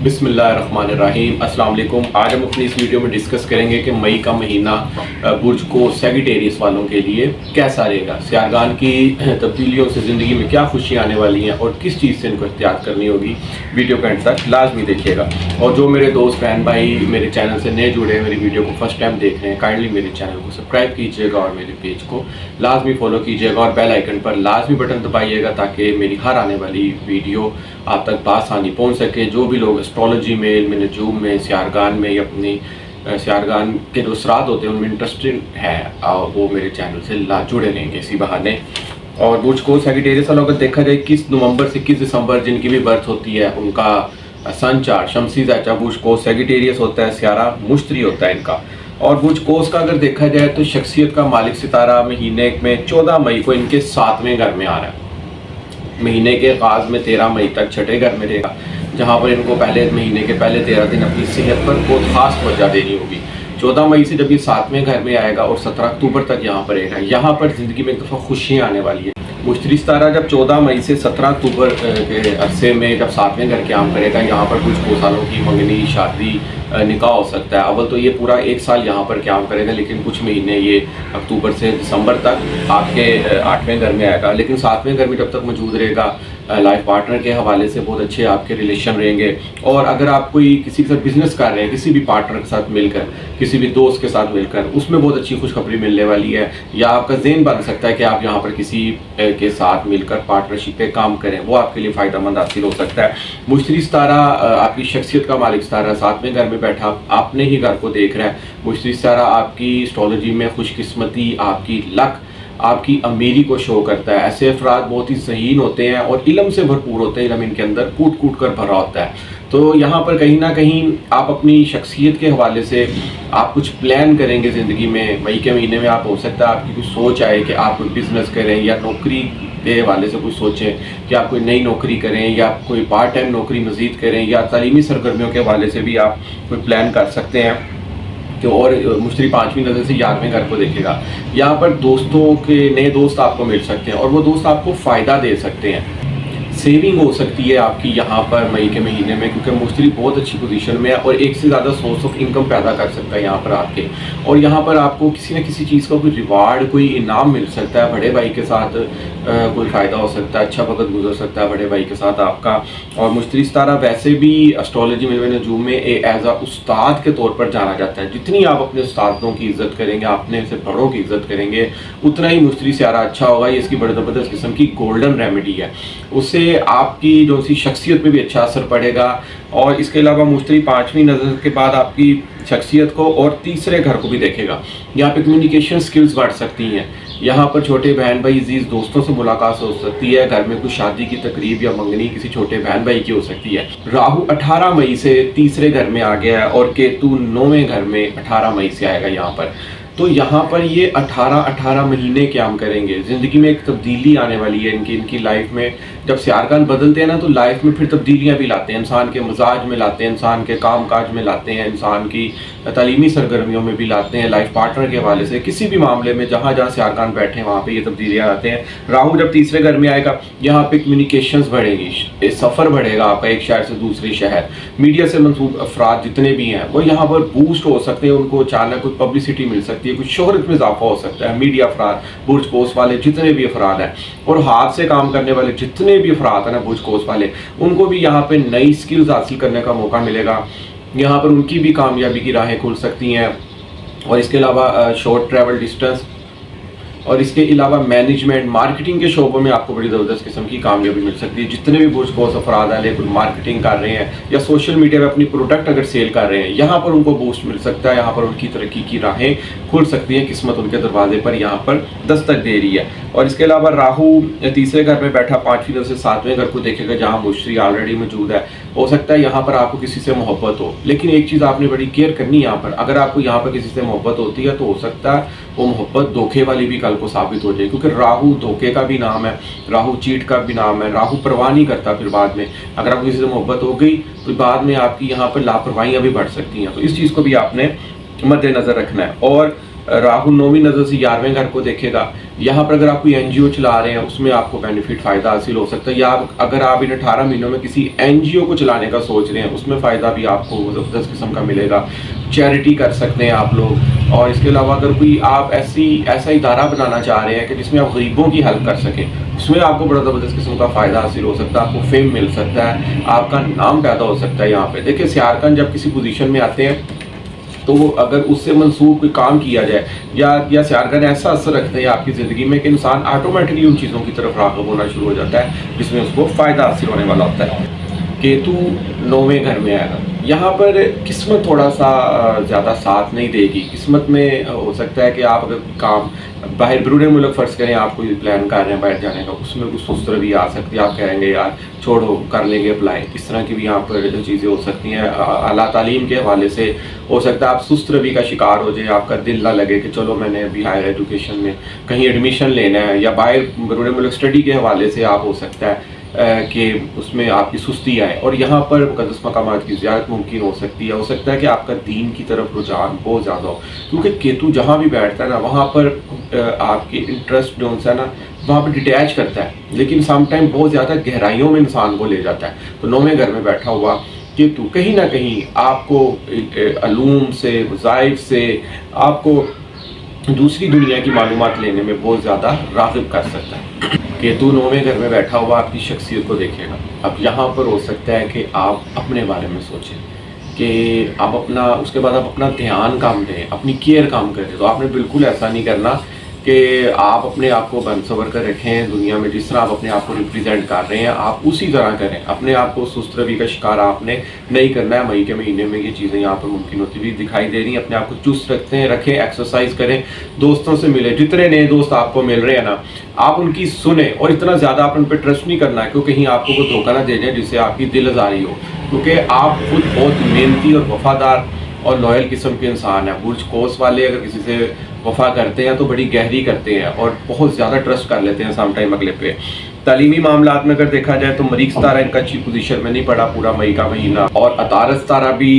बिस्मिल्लाहिर्रहमानिर्रहीम। अस्सलाम वालेकुम। आज हम अपनी इस वीडियो में डिस्कस करेंगे कि मई का महीना बुर्ज को सेगिटेरियस वालों के लिए कैसा रहेगा। सियारगान की तब्दीलियों से ज़िंदगी में क्या खुशियाँ आने वाली हैं और किस चीज़ से इनको एहतियात करनी होगी, वीडियो का एंड तक लाजमी देखिएगा। और जो मेरे दोस्त बहन भाई मेरे चैनल से नए जुड़े हैं, मेरी वीडियो को फर्स्ट टाइम देख रहे हैं, काइंडली मेरे चैनल को सब्सक्राइब कीजिएगा और मेरे पेज को लाजमी फॉलो कीजिएगा और बेल आइकन पर लाजमी बटन दबाइएगा ताकि मेरी हर आने वाली वीडियो आप तक बासानी पहुंच सके। जो भी लोग एस्ट्रोलॉजी में, इल्म नजूम में, सियारगान में या अपनी सियारगान के जो असरात होते हैं उनमें इंटरेस्टेड हैं वो मेरे चैनल से जुड़े रहेंगे इसी बहाने। और बुर्ज को सेगिटेरियस वालों को देखा जाए 21 नवंबर से 21 दिसंबर जिनकी भी बर्थ होती है उनका सन चार्ट शमसी ज़ैचा बुर्ज को सेगिटेरियस होता है, सियारा मुश्तरी होता है इनका। और बुर्ज कोस का अगर देखा जाए तो शख्सियत का मालिक सितारा महीने में 14 मई को इनके 7वें घर में आ रहा है। महीने के आगाज में 13 मई तक छठे घर में रहेगा, जहाँ पर इनको पहले महीने के पहले 13 दिन अपनी सेहत पर बहुत खास तवज्जो देनी होगी। 14 मई से जब ये 7वें घर में आएगा और 17 अक्टूबर तक यहाँ पर रहेगा, यहाँ पर ज़िंदगी में एक दफ़ा खुशियाँ आने वाली है। मुश्तरी सितारा जब 14 मई से 17 अक्टूबर के अरसे में जब 7वें घर के आम करेगा, यहाँ पर कुछ सालों की मंगनी, शादी, निकाह हो सकता है। अव्वल तो ये पूरा 1 साल यहाँ पर क्याम करेगा, लेकिन कुछ महीने ये अक्टूबर से दिसंबर तक आपके 8वें घर में आएगा। लेकिन 7वें घर में जब तक मौजूद रहेगा, लाइफ पार्टनर के हवाले से बहुत अच्छे आपके रिलेशन रहेंगे। और अगर आप कोई किसी के साथ बिजनेस कर रहे हैं, किसी भी पार्टनर के साथ मिलकर, किसी भी दोस्त के साथ मिलकर, उसमें बहुत अच्छी खुशखबरी मिलने वाली है। या आपका ज़हन बन सकता है कि आप यहाँ पर किसी के साथ मिलकर पार्टनरशिप पे काम करें, वो आपके लिए फ़ायदेमंद हासिल हो सकता है। मुश्तरी सितारा आपकी शख्सियत का मालिक सितारा 7वें घर में बैठा अपने ही घर को देख रहा है। मुश्तरी सितारा आपकी एस्ट्रोलॉजी में खुशकिस्मती, आपकी लक, आपकी अमीरी को शो करता है। ऐसे अफराद बहुत ही ज़हीन होते हैं और इल्म से भरपूर होते हैं, इल्म इनके अंदर कूट कूट कर भरा होता है। तो यहाँ पर कहीं ना कहीं आप अपनी शख्सियत के हवाले से आप कुछ प्लान करेंगे ज़िंदगी में। मई के महीने में आप हो सकता है आपकी कुछ सोच आए कि आप कोई बिज़नेस करें या नौकरी के हवाले से कुछ सोचें कि आप कोई नई नौकरी करें या कोई पार्ट टाइम नौकरी मज़ीद करें या तालीमी सरगर्मियों के हवाले से भी आप कोई प्लान कर सकते हैं। तो और मुश्तरी 5वीं नज़र से 11वें घर को देखेगा। यहाँ पर दोस्तों के नए दोस्त आपको मिल सकते हैं और वो दोस्त आपको फ़ायदा दे सकते हैं। सेविंग हो सकती है आपकी यहाँ पर मई के महीने में, क्योंकि मुश्तरी बहुत अच्छी पोजीशन में है और एक से ज़्यादा सोर्स ऑफ इनकम पैदा कर सकता है यहाँ पर आपके। और यहाँ पर आपको किसी न किसी चीज़ का कोई रिवार्ड, कोई इनाम मिल सकता है। बड़े भाई के साथ कोई फ़ायदा हो सकता है, अच्छा वक्त गुजर सकता है बड़े भाई के साथ आपका। और मुश्तरी सितारा वैसे भी एस्ट्रोलॉजी में, नजूम में एज आ उस्ताद के तौर पर जाना जाता है। जितनी आप अपने उस्तादों की इज़्ज़त करेंगे, अपने से बड़ों की इज़्ज़त करेंगे, उतना ही मुश्तरी सितारा अच्छा होगा। ये इसकी बड़ी ज़बरदस्त किस्म की गोल्डन रेमेडी है, उससे आपकी जो सी शख्सियत पे भी अच्छा असर पड़ेगा। और इसके अलावा मुश्तरी 5वीं नज़र के बाद आपकी शख्सियत को और तीसरे घर को भी देखेगा। यहाँ पे कम्युनिकेशन स्किल्स बढ़ सकती हैं। यहाँ पर छोटे बहन भाई, अजीज़ दोस्तों से मुलाकात हो सकती है। घर में कुछ शादी की तकरीब या मंगनी किसी छोटे बहन भाई की हो सकती है। राहु 18 मई से तीसरे घर में आ गया है और केतु 9वें घर में 18 मई से आएगा यहाँ पर। तो यहाँ पर ये 18 महीने क्याम करेंगे। ज़िंदगी में एक तब्दीली आने वाली है इनकी लाइफ में। जब सियारगान बदलते हैं ना, तो लाइफ में फिर तब्दीलियाँ भी लाते हैं, इंसान के मिजाज में लाते हैं, इंसान के काम काज में लाते हैं, इंसान की तालीमी सरगर्मियों में भी लाते हैं, लाइफ पार्टनर के हवाले से किसी भी मामले में जहाँ जहाँ सियारगान बैठे हैं वहाँ पे ये तब्दीलियाँ आते हैं। राहु जब तीसरे घर में आएगा, यहाँ पे कम्युनिकेशंस बढ़ेगी, सफ़र बढ़ेगा आपका एक शहर से दूसरे शहर। मीडिया से मंसूब अफराद जितने भी हैं वो यहाँ पर बूस्ट हो सकते हैं, उनको अचानक कुछ पब्लिसिटी मिल सकती है, कुछ शोहरत में इजाफा हो सकता है। मीडिया अफराद, बुर्ज कोस वाले जितने भी अफराद हैं और हाथ से काम करने वाले जितने भी अफराद हैं ना बुर्ज कोस वाले, उनको भी यहाँ पे नई स्किल्स हासिल करने का मौका मिलेगा। यहाँ पर उनकी भी कामयाबी की राहें खुल सकती हैं। और इसके अलावा शॉर्ट ट्रैवल डिस्टेंस और इसके अलावा मैनेजमेंट, मार्केटिंग के शोबों में आपको बड़ी ज़बरदस्त किस्म की कामयाबी मिल सकती है। जितने भी बुर्ज कोस अफराद हैं, लेकिन मार्केटिंग कर रहे हैं या सोशल मीडिया पे अपनी प्रोडक्ट अगर सेल कर रहे हैं, यहाँ पर उनको बूस्ट मिल सकता है। यहाँ पर उनकी तरक्की की राहें खुल सकती हैं, किस्मत उनके दरवाजे पर यहाँ पर दस्तक दे रही है। और इसके अलावा राहु तीसरे घर में बैठा 5वीं नज़र से 7वें घर को देखेगा, जहाँ मुश्तरी ऑलरेडी मौजूद है। हो सकता है यहाँ पर आपको किसी से मोहब्बत हो, लेकिन एक चीज़ आपने बड़ी केयर करनी है यहाँ पर। अगर आपको यहाँ पर किसी से मोहब्बत होती है तो हो सकता है वो मोहब्बत धोखे वाली भी कल को साबित हो जाए, क्योंकि राहु धोखे का भी नाम है, राहु चीट का भी नाम है। राहु परवाह नहीं करता फिर बाद में। अगर आपको किसी से मोहब्बत हो गई तो बाद में आपकी यहाँ पर लापरवाहियाँ भी बढ़ सकती हैं। तो इस चीज़ को भी आपने मद्देनज़र रखना है। और राहु 9वीं नज़र से 11वें घर को देखेगा। यहाँ पर अगर आप कोई NGO चला रहे हैं उसमें आपको बेनिफिट फ़ायदा हासिल हो सकता है, या अगर आप इन 18 महीनों में किसी NGO को चलाने का सोच रहे हैं उसमें फ़ायदा भी आपको ज़बरदस्त किस्म का मिलेगा। चैरिटी कर सकते हैं आप लोग। और इसके अलावा अगर कोई आप ऐसा इदारा बनाना चाह रहे हैं कि जिसमें आप गरीबों की हेल्प कर सकें, उसमें आपको बड़ा ज़बरदस्त किस्म का फ़ायदा हासिल हो सकता है, आपको फेम मिल सकता है, आपका नाम पैदा हो सकता है। यहाँ पे देखिए सियारकान जब किसी पोजीशन में आते हैं तो अगर उससे मंसूब कोई काम किया जाए या सियारकान ऐसा असर रखते हैं आपकी ज़िंदगी में कि इंसान ऑटोमेटिकली उन चीज़ों की तरफ राग़िब होना शुरू हो जाता है जिसमें उसको फ़ायदा हासिल होने वाला होता है। केतु 9वें घर में आएगा, यहाँ पर किस्मत थोड़ा सा ज़्यादा साथ नहीं देगी। किस्मत में हो सकता है कि आप अगर काम बाहर बरूने मुल्क फ़र्ज़ करें, आप कोई प्लान कर रहे हैं बाहर जाने का, उसमें कुछ सुस्त रवि आ सकती है, आप कहेंगे यार छोड़ो कर लेंगे अप्लाई, इस तरह की भी यहाँ पर चीज़ें हो सकती हैं। आला तालीम के हवाले से हो सकता है आप सुस्त रवि का शिकार हो जाए, आपका दिल ना लगे कि चलो मैंने अभी हायर एजुकेशन में कहीं एडमिशन लेना है, या बाहर बरूने मुल्क स्टडी के हवाले से आप हो सकता है कि उसमें आपकी सुस्ती आए, और यहाँ पर मुक़द्दस मकामात की ज़ियारत मुमकिन हो सकती है। हो सकता है कि आपका दीन की तरफ रुझान बहुत ज़्यादा हो, क्योंकि केतु जहाँ भी बैठता है ना वहाँ पर आपके इंटरेस्ट जो है ना वहाँ पर डिटैच करता है, लेकिन सम टाइम बहुत ज़्यादा गहराइयों में इंसान को ले जाता है। तो 9वें घर में बैठा हुआ केतु कहीं ना कहीं आपको अलूम से, वज़ाइफ से, आपको दूसरी दुनिया की मालूमात लेने में बहुत ज़्यादा राग़िब कर सकता है। केतु 9वें घर में बैठा हुआ आपकी शख्सियत को देखेगा। अब यहाँ पर हो सकता है कि आप अपने बारे में सोचें कि आप उसके बाद आप अपना ध्यान काम दें, अपनी केयर काम करें। तो आपने बिल्कुल ऐसा नहीं करना कि आप अपने आप को बनसवर कर रखें दुनिया में, जिस तरह आप अपने आप को रिप्रेजेंट कर रहे हैं आप उसी तरह करें। अपने आप को सुस्त रवि का शिकार आपने नहीं करना है। मई के महीने में ये चीज़ें यहाँ पर मुमकिन होती हुई दिखाई दे रही हैं। अपने आप को चुस्त रखें, एक्सरसाइज करें, दोस्तों से मिलें, जितने नए दोस्त आपको मिल रहे हैं ना आप उनकी सुने, और इतना ज़्यादा आप उन पर ट्रस्ट नहीं करना है क्योंकि कहीं आपको कोई धोखा ना दे जाए जिससे आपकी दिल आज़ारी हो, क्योंकि आप खुद बहुत मेहनती और वफादार और लॉयल किस्म के इंसान हैं। बुर्ज कोस वाले अगर किसी से वफा करते हैं तो बड़ी गहरी करते हैं और बहुत ज़्यादा ट्रस्ट कर लेते हैं सम टाइम अगले पे। तालीमी मामलात में अगर देखा जाए तो मरीख सितारा इनका अच्छी पोजीशन में नहीं पड़ा पूरा मई का महीना, और अतारत सितारा भी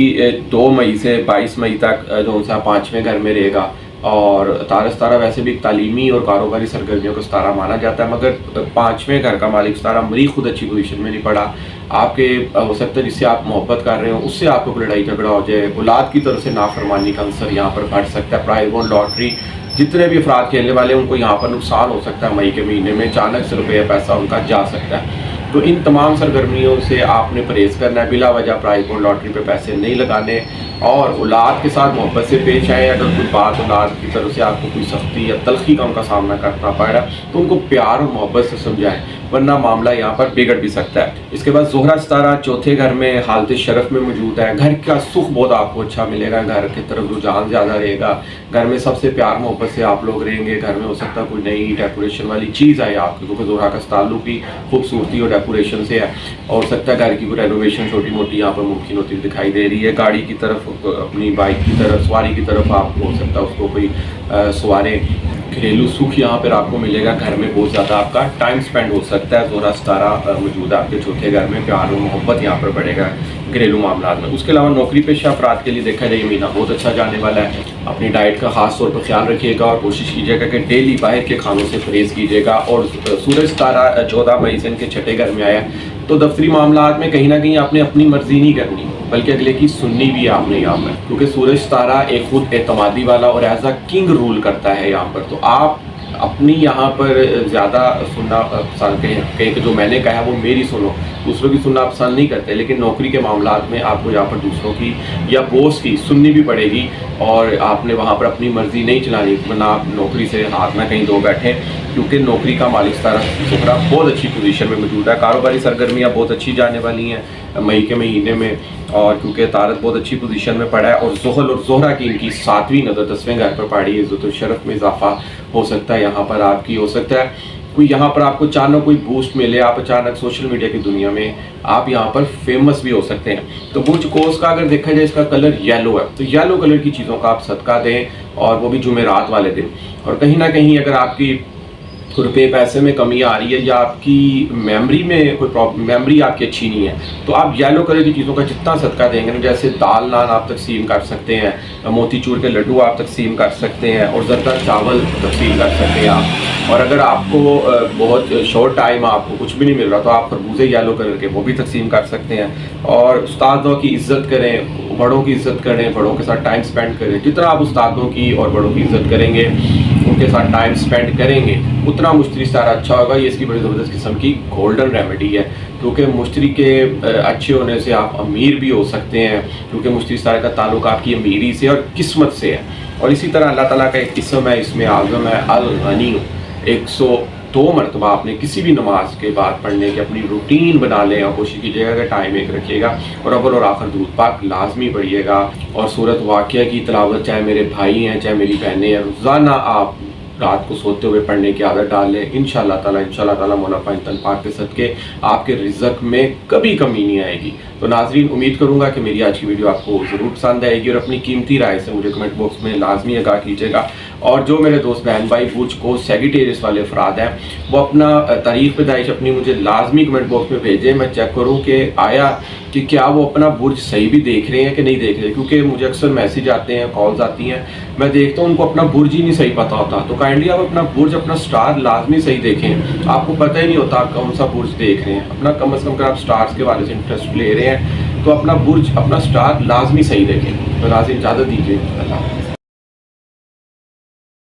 2 मई से 22 मई तक जो सा 5वें घर में रहेगा। और अतारत सितारा वैसे भी एक तालीमी और कारोबारी सरगर्मियों का सितारा माना जाता है, मगर 5वें घर का मालिक सितारा मरीख खुद अच्छी पोजीशन में नहीं पड़ा। आपके हो सकता है जिससे आप मोहब्बत कर रहे हो उससे आपको लड़ाई झगड़ा हो जाए, औलाद की तरफ से नाफरमानी का अंसर यहाँ पर बढ़ सकता है। प्राइज बॉन्ड, लॉटरी, जितने भी अफराद खेलने वाले उनको यहाँ पर नुकसान हो सकता है। मई के महीने में अचानक से रुपये पैसा उनका जा सकता है। तो इन तमाम सरगर्मियों से आपने परहेज़ करना है। बिला वजह प्राइज बॉन्ड, लॉटरी पे पैसे नहीं लगाने, और औलाद के साथ मोहब्बत से पेश आए। अगर कोई बात औलाद की तरफ से आपको कोई सख्ती या तलखी का उनका सामना करना पड़ रहा है तो उनको प्यार और मोहब्बत से समझाएं, वरना मामला यहाँ पर बिगड़ भी सकता है। इसके बाद ज़ोहरा सितारा 4थे घर में हालत शरफ में मौजूद है। घर का सुख बहुत आपको अच्छा मिलेगा, घर की तरफ रुझान ज़्यादा रहेगा, घर में सबसे प्यार मोहब्बत से आप लोग रहेंगे। घर में हो सकता है कोई नई डेकोरेशन वाली चीज़ आए आपकी, क्योंकि ज़ोहरा का ताल्लुक भी खूबसूरती और डेकोरेशन से है। और सकता है घर की कोई रेनोवेशन छोटी मोटी यहाँ पर मुमकिन होती दिखाई दे रही है। गाड़ी की तरफ, अपनी बाइक की तरफ, सवारी की तरफ आप हो सकता है उसको कोई सवारे। घरेलू सुख यहाँ पर आपको मिलेगा, घर में बहुत ज़्यादा आपका टाइम स्पेंड हो सकता है। ज़ोहरा सितारा मौजूद है आपके 4थे घर में, प्यार और मोहब्बत यहाँ पर बढ़ेगा घरेलू मामला में। उसके अलावा नौकरी पेशा अफराद के लिए देखा जाए महीना बहुत अच्छा जाने वाला है। अपनी डाइट का खास तौर पर ख्याल रखिएगा और कोशिश कीजिएगा कि डेली बाहर के खानों से परहेज़ कीजिएगा। और सूरज सितारा 14 मई से इनके 6ठे घर में आया, तो दफ्तरी मामलात में कहीं ना कहीं आपने अपनी मर्जी नहीं करनी बल्कि अगले की सुननी भी आपने यहाँ पर, क्योंकि सूरज सितारा एक खुद एतमादी वाला और एज अ किंग रूल करता है यहाँ पर। तो आप अपनी यहाँ पर ज़्यादा सुनना पसंद कहें कि जो मैंने कहा वो मेरी सुनो, दूसरों की सुनना पसंद नहीं करते। लेकिन नौकरी के मामलात में आपको यहाँ पर दूसरों की या बॉस की सुननी भी पड़ेगी, और आपने वहाँ पर अपनी मर्जी नहीं चलानी, वरना आप नौकरी से हाथ ना कहीं दो बैठे, क्योंकि नौकरी का मालिक सितारा ज़ोहरा बहुत अच्छी पोजीशन में मौजूद है। कारोबारी सरगर्मियाँ बहुत अच्छी जाने वाली हैं मई के महीने में, और क्योंकि तारत बहुत अच्छी पोजीशन में पड़ा है, और ज़ोहल और ज़ोहरा की इनकी 7वीं नज़र 10वें घर पर पड़ी है। इज़्ज़त और शरफ में इजाफा हो सकता है यहाँ पर आपकी। हो सकता है कोई यहाँ पर आपको अचानक कोई बूस्ट मिले, आप अचानक सोशल मीडिया की दुनिया में आप यहाँ पर फेमस भी हो सकते हैं। तो बुर्ज कोस का अगर देखा जाए इसका कलर येलो है, तो येलो कलर की चीज़ों का आप सदका दें, और वो भी जुमेरात वाले दिन। और कहीं ना कहीं अगर आपकी रुपये पैसे में कमी आ रही है या आपकी मेमोरी में कोई प्रॉब्लम, मेमोरी आपकी अच्छी नहीं है, तो आप येलो कलर की चीज़ों का जितना सदका देंगे ना, जैसे दाल नान आप तकसीम कर सकते हैं, मोती चूर के लड्डू आप तकसीम कर सकते हैं, और ज़रदा चावल तकसीम कर सकते हैं आप। और अगर आपको बहुत शॉर्ट टाइम आपको कुछ भी नहीं मिल रहा तो आप खरबूजे येलो कलर के वो भी तकसीम कर सकते हैं। और उस्तादों की इज़्ज़त करें, बड़ों की इज़्ज़त करें, बड़ों के साथ टाइम स्पेंड करें। जितना आप उस्तादों की और बड़ों की इज़्ज़त करेंगे, उनके साथ टाइम स्पेंड करेंगे, उतना मुश्तरी सारा अच्छा होगा। ये इसकी बड़ी ज़बरदस्त किस्म की गोल्डन रेमेडी है, क्योंकि मुश्तरी के अच्छे होने से आप अमीर भी हो सकते हैं, क्योंकि मुश्तरी सारा का ताल्लुक आपकी अमीरी से और किस्मत से है। और इसी तरह अल्लाह ताला का एक किस्म है, इसमें आज़म है अल गनी। 102 मरतबा आपने किसी भी नमाज के बाद पढ़ने की अपनी रूटीन बना लें, और कोशिश कीजिएगा कि टाइम एक रखिएगा, और अव्वल और आखिर दुरूद पाक लाजमी पढ़िएगा। और सूरत वाक़िया की तिलावत, चाहे मेरे भाई हैं चाहे मेरी बहनें हैं, रोज़ाना आप रात को सोते हुए पढ़ने की आदत डाल लें। इंशाअल्लाह ताला मौला पाक तन पाक के सदके आपके रिज़्क़ में कभी कमी नहीं आएगी। तो नाज़रीन, उम्मीद करूँगा कि मेरी आज की वीडियो आपको ज़रूर पसंद आएगी, और अपनी कीमती राय से मुझे कमेंट बॉक्स में लाजमी आगाह कीजिएगा। और जो मेरे दोस्त बहन भाई बुर्ज को सेगिटेरियस वाले अफराद हैं, वो अपना तारीख़ पैदाइश अपनी मुझे लाजमी कमेंट बॉक्स में भेजें। मैं चेक करूँ कि आया कि क्या वो अपना बुर्ज सही भी देख रहे हैं कि नहीं देख रहे, क्योंकि मुझे अक्सर मैसेज आते हैं, कॉल्स आती हैं, मैं देखता हूँ उनको अपना बुर्ज ही नहीं सही पता होता। तो काइंडली आप अपना बुर्ज, अपना स्टार लाजमी सही देखें। आपको पता ही नहीं होता आप कौन सा बुर्ज देख रहे हैं, अपना कम अज़ कम अगर आप स्टार्स के बारे से इंटरेस्ट ले रहे हैं तो अपना बुर्ज, अपना स्टार लाजमी सही देखें। तो नाज़रीन, इजाज़त दीजिए, अल्लाह हाफ़िज़।